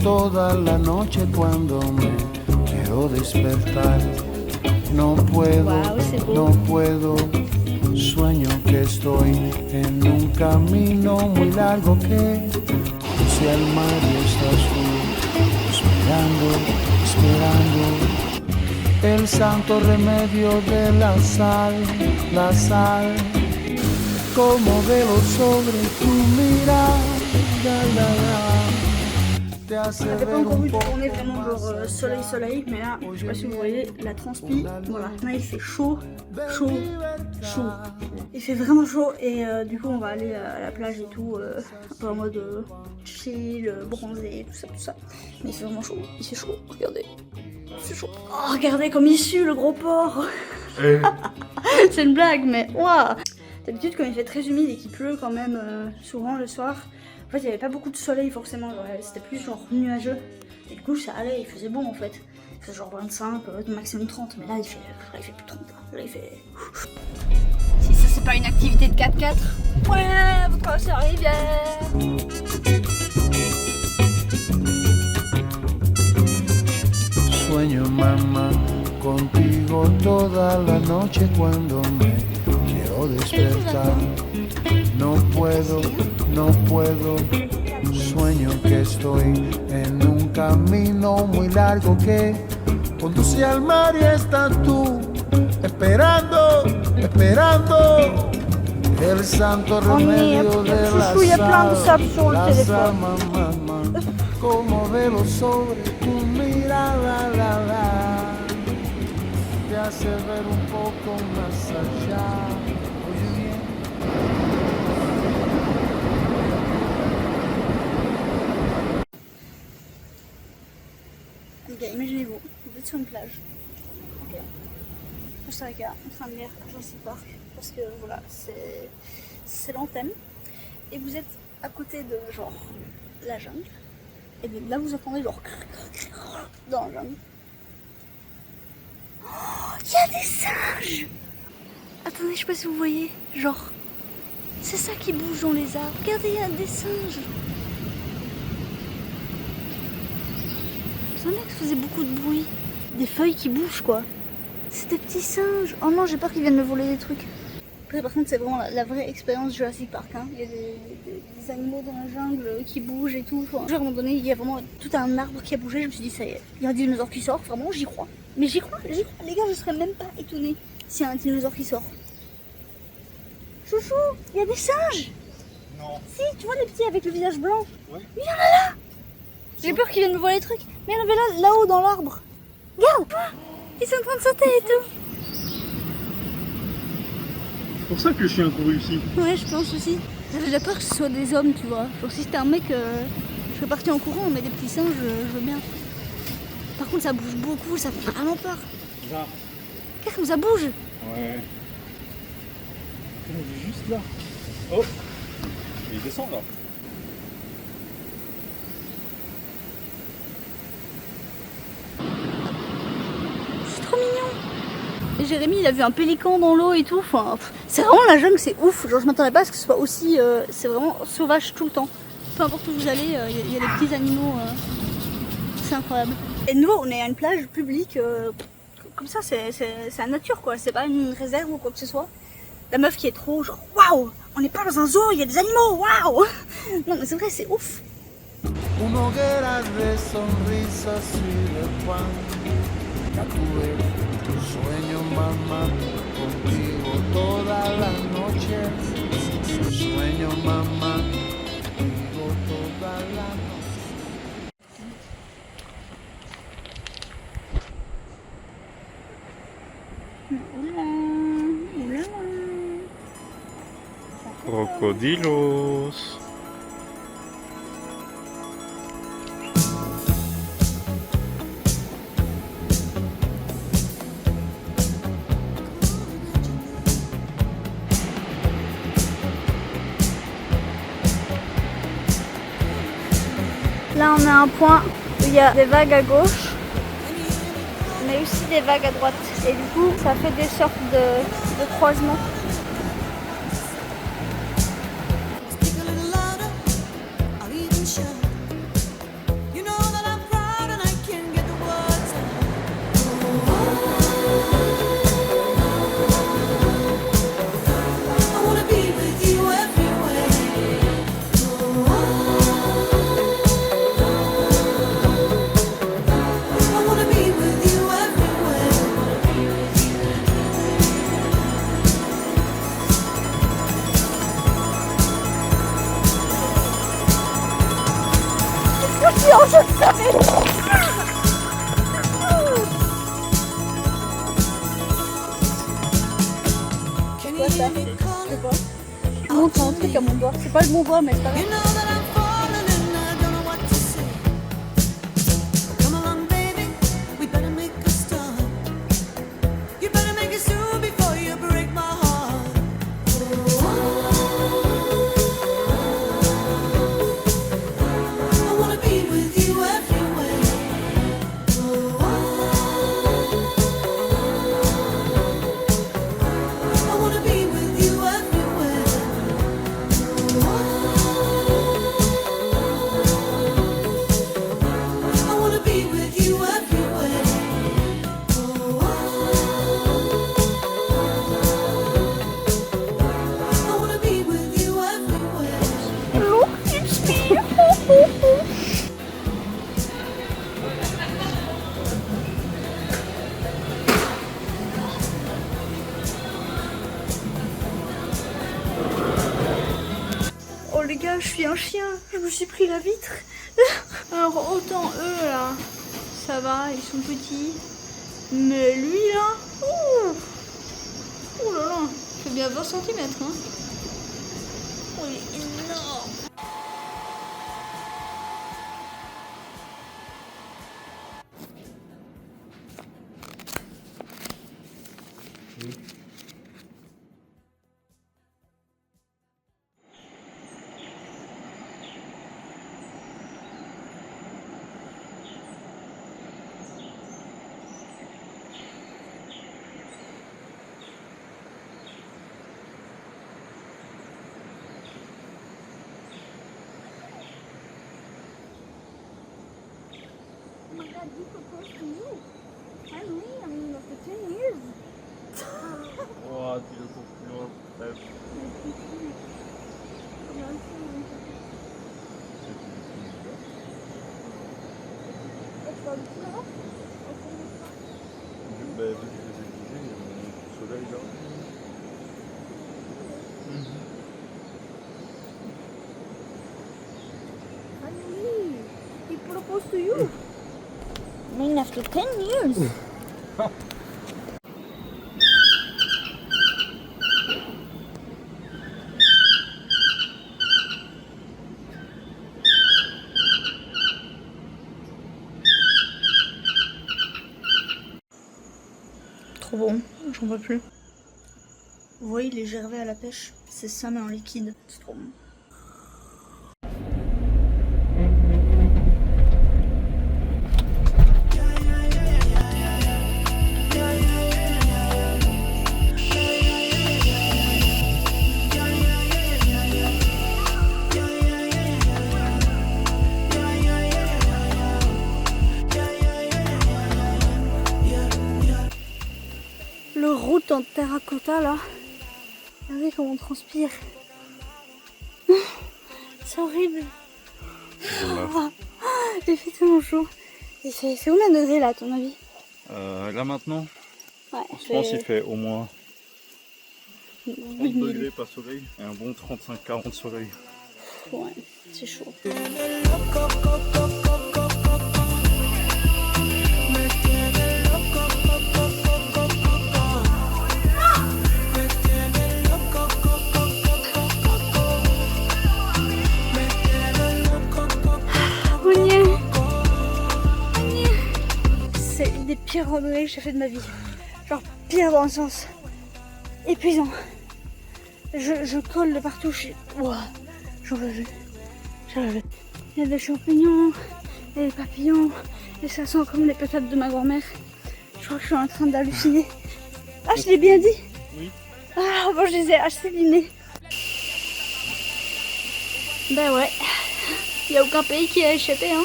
toda la noche cuando me quiero despertar. No puedo, no puedo, sueño que estoy en un camino muy largo que cruce al mar y estás tú esperando, esperando. El santo remedio de la sal, como velo sobre tu mirada, te hace Ça fait pas ver encore un une poco journée vraiment más genre soleil, mais là, je sais pas si vous voyez, la transpi, voilà, là il fait chaud. Il fait vraiment chaud et du coup on va aller à la plage et tout, un peu en mode chill, bronzé, tout ça. Mais il fait vraiment chaud, il fait chaud, regardez. C'est chaud. Oh, regardez comme il sue le gros porc. C'est une blague, mais waouh. D'habitude, quand il fait très humide et qu'il pleut quand même souvent le soir, en fait, il n'y avait pas beaucoup de soleil forcément. C'était plus genre nuageux. Et du coup, ça allait, il faisait bon en fait. Il faisait genre 25, maximum 30. Mais là, il fait plus 30. Là, il fait. Si ça, c'est pas une activité de 4x4, ouais, vous traversez la rivière. Sueño, mamá, contigo toda la noche cuando me quiero despertar. No puedo, no puedo, sueño que estoy en un camino muy largo que conduce al mar y estás tú esperando, esperando. El santo remedio de la sal, mamá, como velo sobre tu mirada, te hace ver un poco más allá. Oye bien. Ok, imaginez-vous, vous êtes sur une plage. Ok. Costa Rica, en train de lire Jurassic Park, parce que voilà, c'est l'anthème. Et vous êtes à côté de genre la jungle. Et bien là vous entendez genre dans la jungle. Oh, il y a des singes! Attendez, je sais pas si vous voyez, genre, c'est ça qui bouge dans les arbres. Regardez, il y a des singes. Je savais que ça faisait beaucoup de bruit. Des feuilles qui bougent quoi. C'est des petits singes. Oh non, j'ai peur qu'ils viennent me voler des trucs. Après, par contre, c'est vraiment la vraie expérience Jurassic Park. Hein. Il y a des animaux dans la jungle qui bougent et tout. Enfin, à un moment donné, il y a vraiment tout un arbre qui a bougé. Je me suis dit, ça y est, il y a un dinosaure qui sort. Vraiment, j'y crois. Mais j'y crois. Les gars, je serais même pas étonnée s'il y a un dinosaure qui sort. Chouchou, il y a des singes. Non. Si, tu vois les petits avec le visage blanc. Ouais. Mais il y en a là. J'ai peur qu'ils viennent me voler les trucs. Mais il y en avait là-haut dans l'arbre. Regarde, ils sont en train de sauter et tout. C'est pour ça que le chien a couru ici. Ouais, je pense aussi. J'avais déjà peur que ce soit des hommes, tu vois. Genre si c'était un mec, je serais partie en courant, mais des petits singes, je veux bien. Par contre, ça bouge beaucoup, ça fait vraiment peur. Là. Regarde comme ça bouge. Ouais. On est juste là. Oh. Il descend là. C'est trop mignon. Et Jérémy, il a vu un pélican dans l'eau et tout. Enfin, c'est vraiment la jungle, c'est ouf. Genre, je m'attendais pas à ce que ce soit aussi. C'est vraiment sauvage tout le temps. Peu importe où vous allez, il y a des petits animaux. C'est incroyable. Et de nouveau, on est à une plage publique. Comme ça, c'est la nature quoi. C'est pas une réserve ou quoi que ce soit. La meuf qui est trop genre waouh, on n'est pas dans un zoo, il y a des animaux, waouh. Non mais c'est vrai, c'est ouf. Una hoguera de sonrisas y de pan. Ya tuve tu sueño, mamá, contigo toda la noche. Sueño, mamá, contigo toda la noche. Crocodilos. Là, on a un point où il y a des vagues à gauche, mais aussi des vagues à droite. Et du coup, ça fait des sortes de croisements. Speak a little louder, or even shout. You know that quoi ça? Je sais pas. Je montre un truc à mon doigt. C'est pas le bon doigt, mais c'est pas grave. Oh les gars, je suis un chien, je me suis pris la vitre. Alors autant eux là, ça va, ils sont petits. Mais lui là, ouh là là, il fait bien 20 cm hein. Oh il est énorme. Oh my god, you proposed to you. Finally, I mean, after 10 years. Oh, tu le trouves plus loin. Bref. Bah, vu que je les ai bougés, il y a mon soleil là. Finally, he proposed to you. I mean, after 10 years. Trop bon, j'en peux plus. Vous voyez les gervais à la pêche? C'est ça mais en liquide, c'est trop bon. Le route en terracotta là, regardez comment on transpire. C'est horrible. Il fait tellement chaud. C'est combien de degrés là à ton avis? Là maintenant, Ouais, je pense qu'il fait au moins 30 degrés pas soleil et un bon 35-40 soleil. Ouais, c'est chaud. C'est une des pires randonnées que j'ai fait de ma vie. Genre pire dans le sens épuisant. Je colle de partout. J'en veux plus. Il y a des champignons, il y a des papillons, et ça sent comme les patates de ma grand-mère. Je crois que je suis en train d'halluciner. Ah, je l'ai bien dit? Oui. Ah, bon, je les ai acheminés. Ben ouais, il n'y a aucun pays qui a échappé, hein.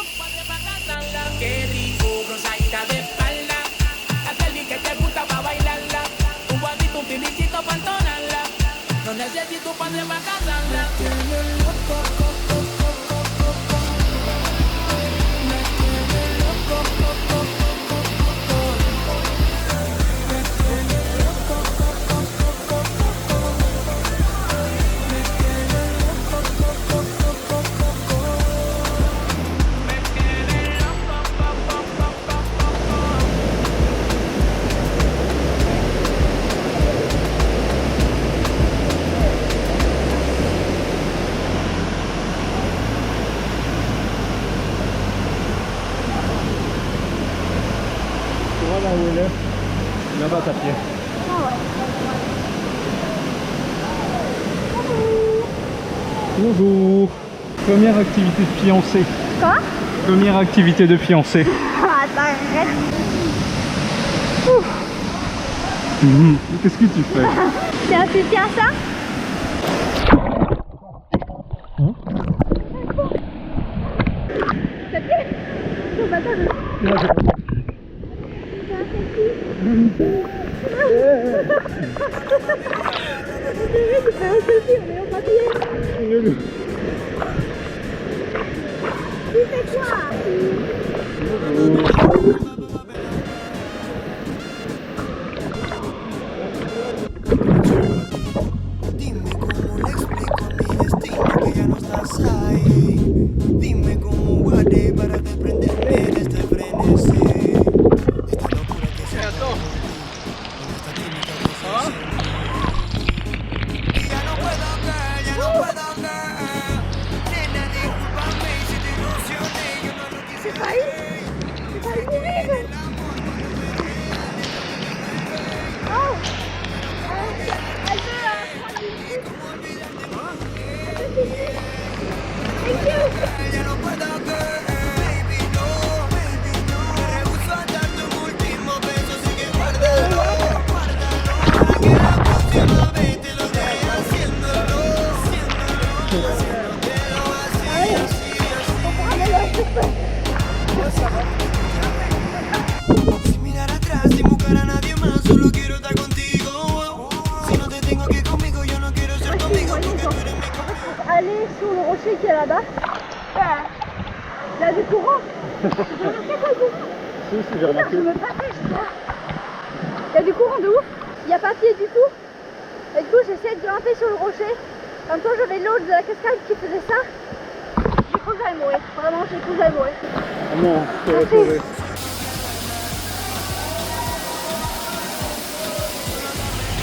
Bonjour. Première activité de fiancée. Quoi? Première activité de fiancée. Ah, t'arrêtes. Qu'est-ce que tu fais? C'est un soutien à ça? Ça pied? Oh, attends, Dime cómo le explico a mi destino que ya no estás ahí. Dime cómo haré para desprenderme de este frenesí. Esta locura que se esta química que se y ya no puedo caer, ya no puedo caer. Nena, discúlpame si te ilusioné, yo no lo quise. c'est pas mourir. Oh, elle veut Thank you. Ya no puedo caer, baby, no, baby, no. Me rehuso a darte un último beso, así que guárdalo, guárdalo. Para que la próxima vez te lo dé haciéndolo, haciéndolo, sin mirar atrás, sin buscar a nadie más, solo quiero estar contigo. Si no te tengo aquí conmigo, yo no quiero ser conmigo porque tú eres mi. Aller sur le rocher qui est là-bas. Il y a du courant. Si, j'ai remarqué. Il y a du courant de ouf. Il n'y a pas pied du tout. Et du coup, j'essaie de grimper sur le rocher. En même temps, j'avais l'autre de la cascade qui faisait ça. J'ai cru que j'allais mourir. Vraiment, j'ai cru que j'allais mourir. Non, ça va sauver.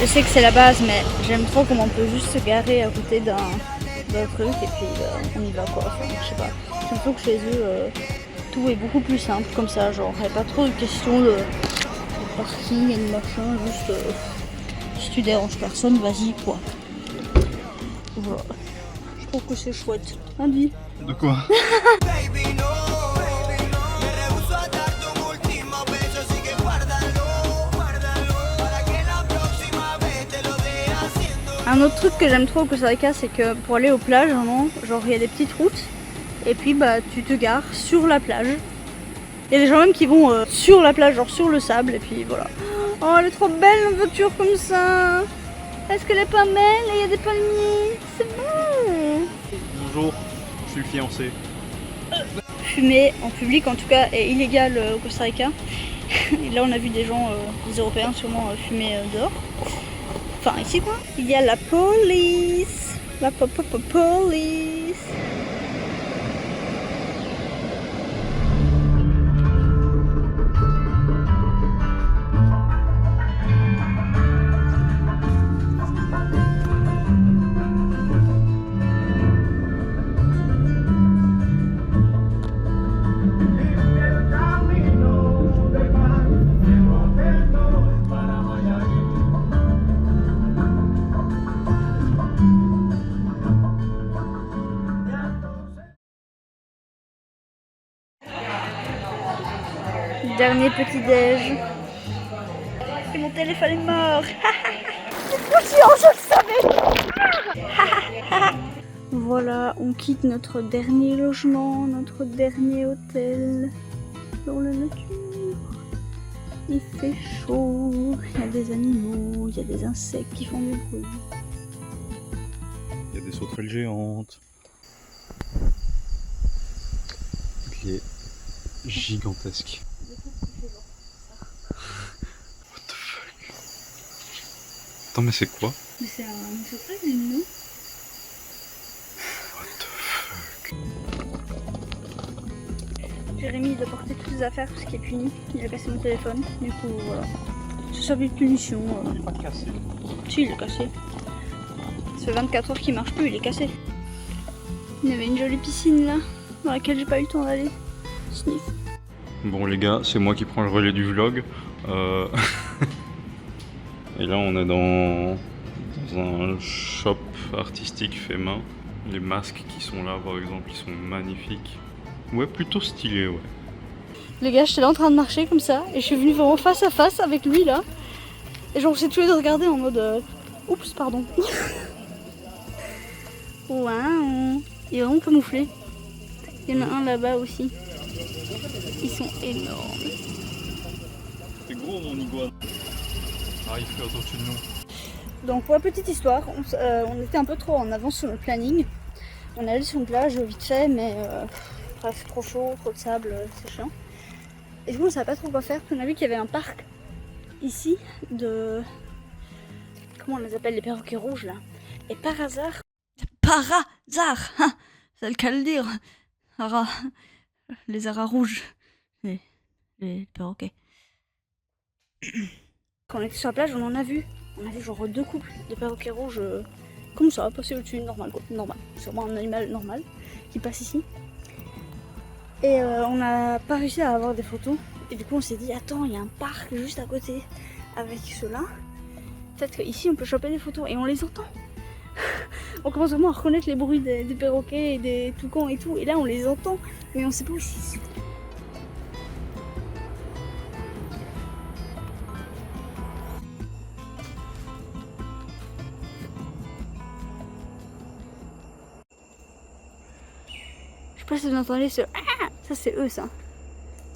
Je sais que c'est la base, mais j'aime trop comment on peut juste se garer à côté d'un truc et puis on y va quoi. Enfin, je sais pas. J'ai l'impression que chez eux, tout est beaucoup plus simple comme ça. Genre, il n'y a pas trop de questions de parking et de machin. Juste, si tu déranges personne, vas-y quoi. Voilà. Je trouve que c'est chouette. Indi. De quoi? Baby, no, baby, no. Me rehuso a darte un último beso, así que guárdalo, guárdalo. Para que la próxima vez te lo dé haciéndolo. Un autre truc que j'aime trop au Costa Rica, c'est que pour aller aux plages, vraiment, genre il y a des petites routes et puis bah tu te gares sur la plage. Il y a des gens même qui vont sur la plage, genre sur le sable et puis voilà. Oh, elle est trop belle une voiture comme ça. Est-ce qu'elle est pas belle? Il y a des palmiers. C'est bon. Bonjour, je suis fiancé. Fumer en public en tout cas est illégal au Costa Rica. Et là on a vu des gens, des Européens sûrement fumer dehors. Enfin ici quoi. Il y a la police. La police. Dernier petit déj. Et mon téléphone est mort. C'est trop chiant, je le savais. Voilà, on quitte notre dernier logement, notre dernier hôtel dans la nature. Il fait chaud, il y a des animaux, il y a des insectes qui font du bruit. Il y a des sauterelles géantes. Qui est gigantesque. What the fuck? Attends, mais c'est quoi? Mais c'est un sauterelle, une. What the fuck? Jérémy il doit porter toutes ses affaires parce qu'il est puni. Il a cassé mon téléphone. Du coup voilà. C'est sa petite punition. Il n'est pas cassé. Si, il est cassé. Ça fait 24 heures qu'il marche plus, il est cassé. Il y avait une jolie piscine là, dans laquelle j'ai pas eu le temps d'aller. Sniff. Bon les gars, c'est moi qui prends le relais du vlog. Et là, on est dans un shop artistique fait main. Les masques qui sont là, par exemple, ils sont magnifiques. Ouais, plutôt stylés, ouais. Les gars, j'étais là en train de marcher comme ça et je suis venue vraiment face à face avec lui là. Et genre, on s'est tous les deux regardés en mode oups, pardon. Waouh, il est vraiment camouflé. Il y en a un là-bas aussi. Ils sont énormes. C'est gros mon iguane. Ah, il fait au-dessus de nous. Donc pour la petite histoire, on était un peu trop en avance sur le planning. On est allé sur une plage vite fait, mais bref, trop chaud, trop de sable, c'est chiant. Et du coup on savait pas trop quoi faire, puis on a vu qu'il y avait un parc ici de... Comment on les appelle, les perroquets rouges là. Et par hasard, hein, c'est le cas de le dire, les aras rouges, les perroquets. Quand on était sur la plage, on en a vu. On a vu genre 2 couples de perroquets rouges comme ça, passer au-dessus, normal quoi, normal. C'est sûrement un animal normal qui passe ici. Et on n'a pas réussi à avoir des photos. Et du coup on s'est dit, attends, il y a un parc juste à côté avec ceux-là. Peut-être qu'ici on peut choper des photos et on les entend. On commence vraiment à reconnaître les bruits des perroquets et des toucans et tout. Et là on les entend, mais on sait pas où c'est. Je sais pas si vous entendez ce ah, ça c'est eux ça.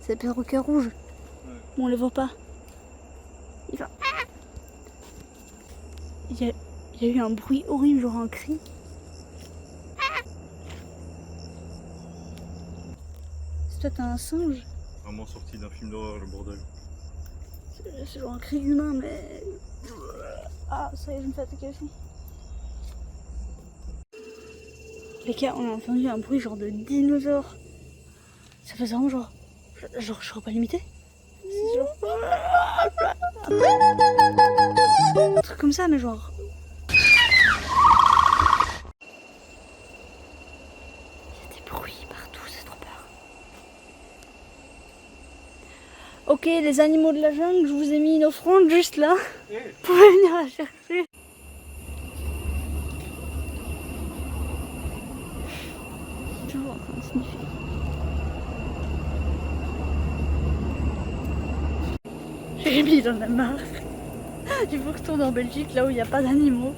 C'est les perroquets rouges. Ouais. Bon, on les voit pas. Il va ah. Il y a eu un bruit horrible, genre un cri. Ah. C'est peut-être un singe. Vraiment sorti d'un film d'horreur, le bordel. C'est genre un cri humain, mais... Ah, ça y est, je me fais attaquer aussi. Les gars, on a entendu un bruit genre de dinosaure. Ça faisait vraiment genre... Genre, je serais pas limité. C'est genre... Un truc comme ça, mais genre... Il y a des bruits partout, c'est trop peur. Ok, les animaux de la jungle, je vous ai mis une offrande juste là. Vous pouvez venir la chercher. Toujours en train de sniffer. Jérémy il en a marre. Il faut que je tourne en Belgique, là où il n'y a pas d'animaux.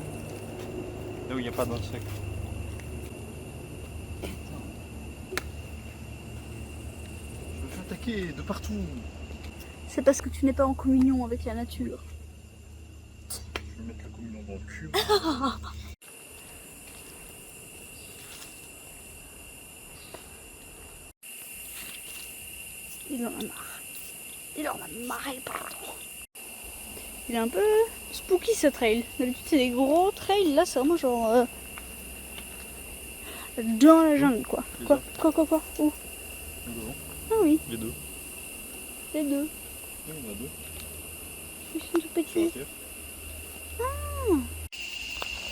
Là où il n'y a pas d'insectes. Je me fais attaquer de partout. C'est parce que tu n'es pas en communion avec la nature. Je vais mettre la communion dans le cul. Il en a marre. Il en a marre, pardon. Il est un peu spooky ce trail. D'habitude c'est des gros trails, là c'est vraiment genre dans la jungle quoi. Quoi Où? Ah oui. Les deux. Les deux. Oui, il y en a deux. Ils sont tout petits. Ah.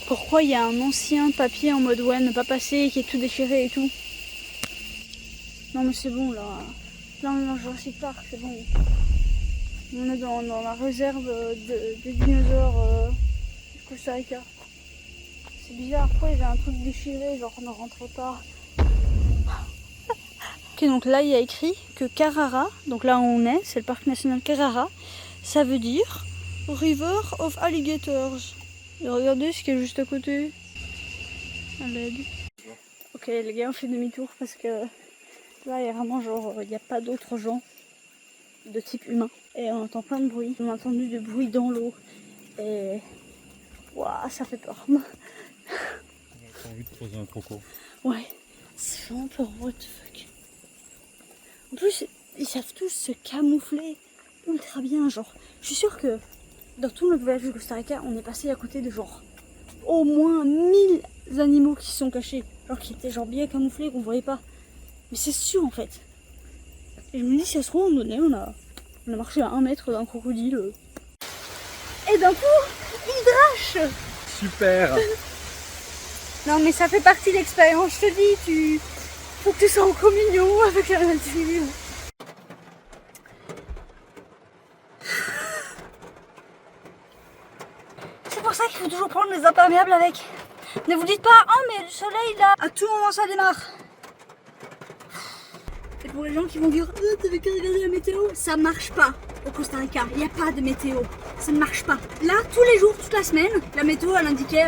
Pourquoi il y a un ancien papier en mode ouais ne pas passer qui est tout déchiré et tout? Non mais c'est bon là. Là on est dans Jurassic Park, c'est bon. On est dans la réserve des dinosaures du Costa Rica. C'est bizarre, pourquoi il y avait un truc déchiré, genre ne rentrez pas. Ok, donc là il y a écrit que Carrara, donc là où on est, c'est le parc national Carrara, ça veut dire River of Alligators. Et regardez ce qu'il y a juste à côté. À l'aide. Ok les gars, on fait demi-tour parce que là il y a vraiment genre, il n'y a pas d'autres gens de type humain. Et on entend plein de bruit. On a entendu du bruit dans l'eau. Et... Waouh, ça fait peur. J'ai envie de poser un croco. Ouais, c'est vraiment peur. What the fuck. En plus, ils savent tous se camoufler ultra bien. Genre, je suis sûre que dans tout notre voyage au Costa Rica, on est passé à côté de genre au moins 1000 animaux qui se sont cachés. Genre qui étaient genre bien camouflés, qu'on voyait pas. Mais c'est sûr en fait. Et je me dis, si ça se trouve, on a marché à 1 mètre d'un crocodile. Et d'un coup, il drache. Super. Non mais ça fait partie de l'expérience, je te dis, faut que tu sois en communion avec la nature. pour ça qu'il faut toujours prendre les imperméables avec. Ne vous dites pas, oh mais le soleil là, à tout moment ça démarre. Et pour les gens qui vont dire, t'avais qu'à regarder la météo, ça marche pas au Costa Rica, il n'y a pas de météo, ça ne marche pas. Là, tous les jours, toute la semaine, la météo elle indiquait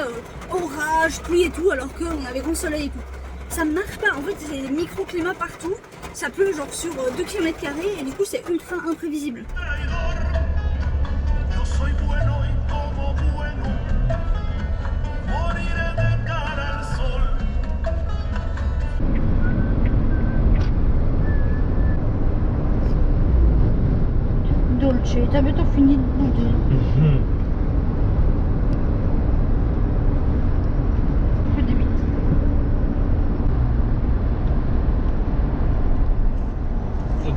orage, pluie et tout, alors qu'on avait grand soleil et tout. Ça ne marche pas, en fait c'est des microclimats partout, ça pleut genre sur 2 km² et du coup c'est ultra imprévisible. Dolce, t'as bientôt fini de bouder. Peu de vite.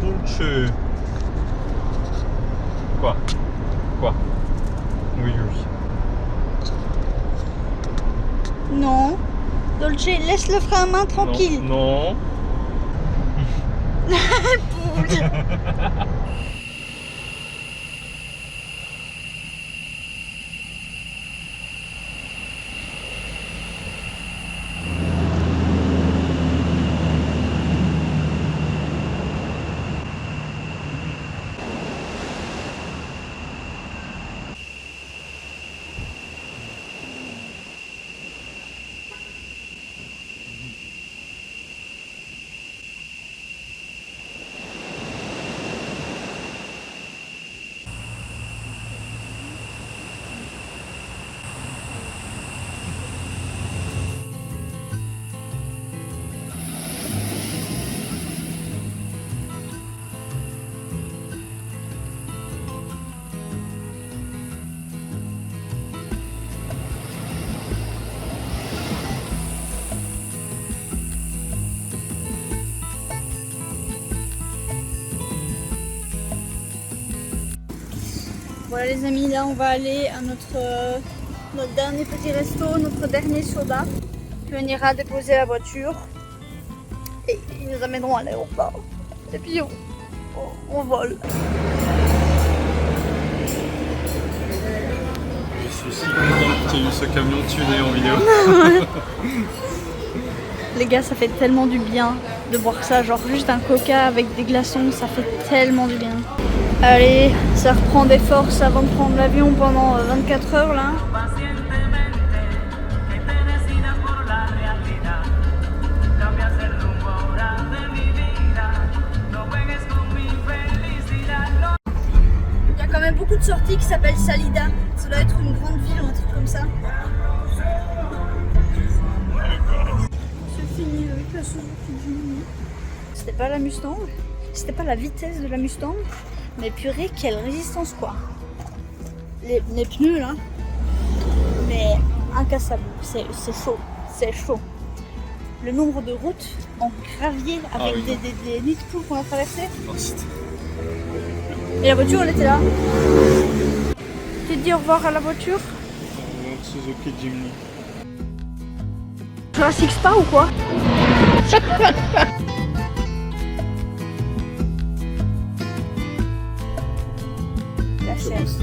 Dolce. Quoi? Oui. Non. Dolce, laisse le frein à main tranquille. Non. Poule. Voilà les amis, là on va aller à notre dernier petit resto, notre dernier soda. Puis on ira déposer la voiture et ils nous amèneront à l'aéroport. Et puis on vole. Je suis si content que tu aies eu ce camion tuné en vidéo. Les gars, ça fait tellement du bien de boire ça, genre juste un coca avec des glaçons, ça fait tellement du bien. Allez, ça reprend des forces avant de prendre l'avion pendant 24 heures là. Il y a quand même beaucoup de sorties qui s'appellent Salida. Ça doit être une grande ville ou un truc comme ça. C'est fini avec la Suzuki. C'était pas la Mustang, c'était pas la vitesse de la Mustang. Mais purée, quelle résistance quoi. Les pneus là, mais incassables, c'est chaud, c'est chaud. Le nombre de routes en gravier avec des nids de poules qu'on a traversées. Et la voiture elle était là. Tu te dis au revoir à la voiture? Au revoir Suzuki Jimny. Jurassic Spa ou quoi? La chaise.